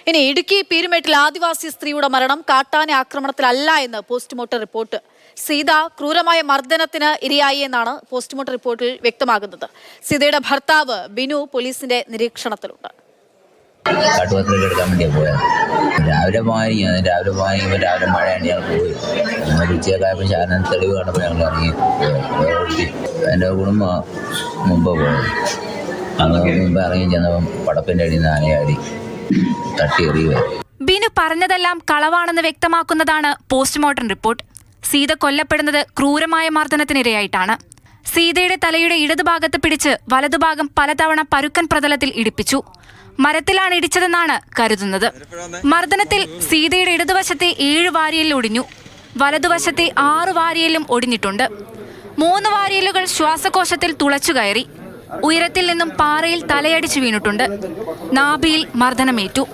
ഇനി ഇടുക്കി പീരുമേട്ടിൽ ആദിവാസി സ്ത്രീയുടെ മരണം കാട്ടാന ആക്രമണത്തിലല്ല എന്ന് പോസ്റ്റ്മോർട്ടം റിപ്പോർട്ട്. സീത ക്രൂരമായ മർദ്ദനത്തിന് ഇരയായി എന്നാണ് പോസ്റ്റ്മോർട്ടം റിപ്പോർട്ടിൽ വ്യക്തമാകുന്നത്. സീതയുടെ ഭർത്താവ് ബിനു പോലീസിന്റെ നിരീക്ഷണത്തിലുണ്ട്. കാട്ടുപത്രിക എടുക്കാൻ വേണ്ടിയാണ് പോയത്. രാവിലെ മഴയാണ് ഞങ്ങൾ പോയി. ഉച്ചയൊക്കെയപ്പോൾ ശാനം തെളിവ് കണ്ടപ്പോൾ ഞങ്ങൾ ഇറങ്ങി. എൻ്റെ കുടുംബം മുമ്പ് പോയത്. അന്ന് മുമ്പ് ഇറങ്ങി ചെന്നപ്പം പടപ്പിൻ്റെ അടിയിൽ നിന്ന് ആനയാടി തട്ടി എറിയുക. ബിനു പറഞ്ഞതെല്ലാം കളവാണെന്ന് വ്യക്തമാക്കുന്നതാണ് പോസ്റ്റ്മോർട്ടം റിപ്പോർട്ട്. സീത കൊല്ലപ്പെടുന്നത് ക്രൂരമായ മർദ്ദനത്തിനിരയായിട്ടാണ്. സീതയുടെ തലയുടെ ഇടതുഭാഗത്ത് പിടിച്ച് വലതുഭാഗം പലതവണ പരുക്കൻ പ്രതലത്തിൽ ഇടിപ്പിച്ചു. മരത്തിലാണ് ഇടിച്ചതെന്നാണ് കരുതുന്നത്. മർദ്ദനത്തിൽ സീതയുടെ ഇടതുവശത്തെ 7 വാരിയൽ ഒടിഞ്ഞു. വലതുവശത്തെ 6 വാരിയലും ഒടിഞ്ഞിട്ടുണ്ട്. 3 വാരിയലുകൾ ശ്വാസകോശത്തിൽ തുളച്ചുകയറി. ഉയരത്തിൽ നിന്നും പാറയിൽ തലയടിച്ചു വീണിട്ടുണ്ട്. നാഭിയിൽ മർദ്ദനമേറ്റു.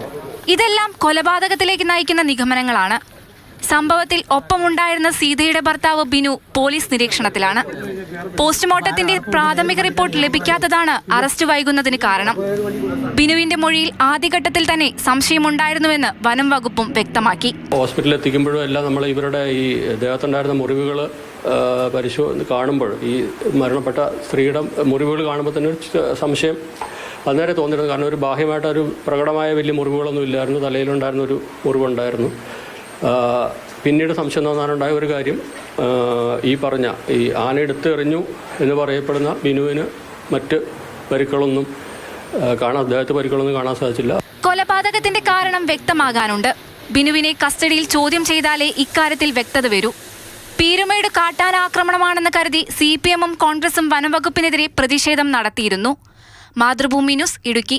ഇതെല്ലാം കൊലപാതകത്തിലേക്ക് നയിക്കുന്ന നിഗമനങ്ങളാണ്. സംഭവത്തിൽ ഒപ്പമുണ്ടായിരുന്ന സീതയുടെ ഭർത്താവ് ബിനു പോലീസ് നിരീക്ഷണത്തിലാണ്. പോസ്റ്റ്മോർട്ടത്തിന്റെ പ്രാഥമിക റിപ്പോർട്ട് ലഭിക്കാത്തതാണ് അറസ്റ്റ് വൈകുന്നതിന് കാരണം. ബിനുവിന്റെ മൊഴിയിൽ ആദ്യഘട്ടത്തിൽ തന്നെ സംശയമുണ്ടായിരുന്നുവെന്ന് വനം വകുപ്പും വ്യക്തമാക്കി. ഹോസ്പിറ്റലിൽ എത്തിക്കുമ്പോഴും എല്ലാം നമ്മൾ ഇവരുടെ ഈ ദേഹത്തുണ്ടായിരുന്ന മുറിവുകൾ കാണുമ്പോൾ, ഈ മരണപ്പെട്ട സ്ത്രീയുടെ മുറിവുകൾ കാണുമ്പോൾ തന്നെ ഒരു സംശയം അന്നേരം തോന്നിയിരുന്നു. കാരണം ഒരു ബാഹ്യമായിട്ടൊരു പ്രകടമായ വലിയ മുറിവുകളൊന്നും ഇല്ലായിരുന്നു. തലയിലുണ്ടായിരുന്ന ഒരു മുറിവുണ്ടായിരുന്നു. പിന്നീട് സംശയം തോന്നാനുണ്ടായ ഒരു കാര്യം, ഈ ആന എടുത്ത് എറിഞ്ഞു എന്ന് പറയപ്പെടുന്ന ബിനുവിന് മറ്റ് പരിക്കുകളൊന്നും അദ്ദേഹത്തെ പരിക്കുകളൊന്നും കാണാൻ സാധിച്ചില്ല. കൊലപാതകത്തിന്റെ കാരണം വ്യക്തമാകാനുണ്ട്. ബിനുവിനെ കസ്റ്റഡിയിൽ ചോദ്യം ചെയ്താലേ ഇക്കാര്യത്തിൽ വ്യക്തത വരൂ. പീരുമേട് കാട്ടാന ആക്രമണമാണെന്ന് കരുതി CPM-ഉം കോൺഗ്രസും വനംവകുപ്പിനെതിരെ പ്രതിഷേധം നടത്തിയിരുന്നു. മാതൃഭൂമി ന്യൂസ്, ഇടുക്കി.